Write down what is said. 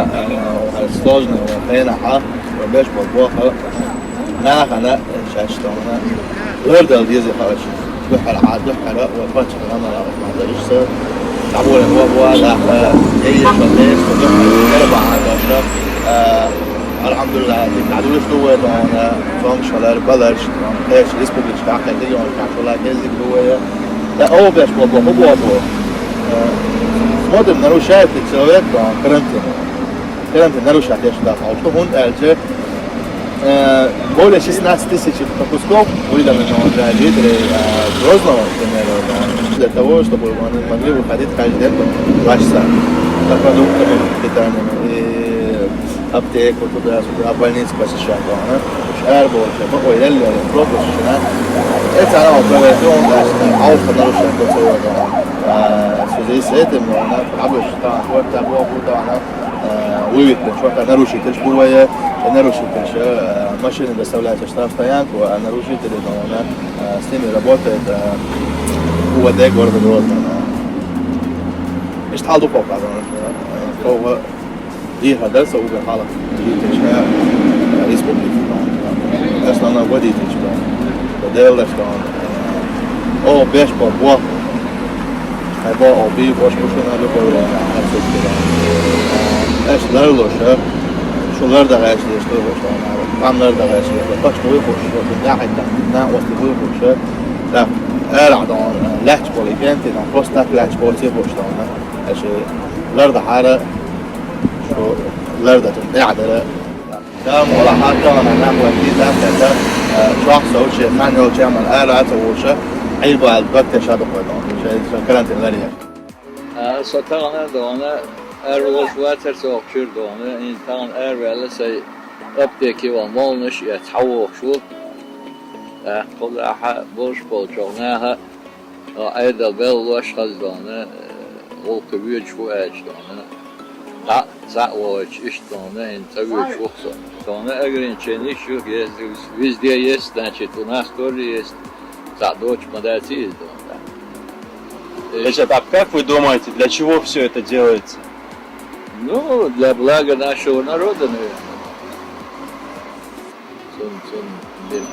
هنا هالسوجنا وهنا حا وبيش بالبوخة ناخنا شاشتونا غير ديزي خارج بحر عاد بحر وفتش أنا لا ما درست عبور هو لا هي شغلات وبحر أربعة عشر الحمد لله تعدول شوية أنا فانكشنال بلش إيش ريسبوبليك كأكل ديون كأكل كذي هو لا هو بيش بالبوخة هو مودم نروشات تسويت كرنت نروشات ايش دافع وطهون الجه بولش سناس تسيتش تكوسكوب ولا من هون جدري جروزنا كمان ده توش طب وانا المغرب وخديت حاجه ده راشسا تقدم كمان ابتيك وكده ابانيس بس الشاطئ انا مش عارف ولا ولا اللي بروفيشنال انت انا اوبريشن عاوز نروشات تسويت سوزي سيتم وانا عبش طبعا وقت ابوه طبعا ويت شويه نروشي تشبو ويا نروشي تش ماشين دستولات اشتاف تايانك وانا روشي تري انا ستيمي работает هو ده جورد جروت ايش تحالو فوق هو دي هذا سو بحاله دي تش ريسبوبليك اصلا انا ودي تش ده لفتون او بيش بوا هيبقى أبي باش مشكلة بقول أحسن كده إيش لرلوشة شو لرد غاش ليش لرلوشة أنا عم لرد غاش ليش باش بوي خوش بالناحية التحديدنا وسط بوي خوشة لا أرعد عن لحج بولي كنتي عن بوستك لحج بولي خوش أنا إيش لرد حارة شو لرد تنقعد كم ولا حتى أنا نعم ودي دام كذا شخص أو شيء ثاني أو شيء من أرعد أو شيء عيب على البكتة شادو قدام شيء كلام تغيير. ساتانا دانا روز واتر سوكشر دانا این تان ولی سي أبتكي والمالنش يتحوق شو كلها بوش بالجونها أيضا بلوش خزدانا والكبير شو أج دانا لا زعواج إيش دانا إن تبي شو خص دانا أجرين شني شو везде есть значит у нас тоже есть задочь подойти дана. Значит, а как вы думаете, для чего все это делается? Ну, для блага нашего народа, наверное. Сон, бин,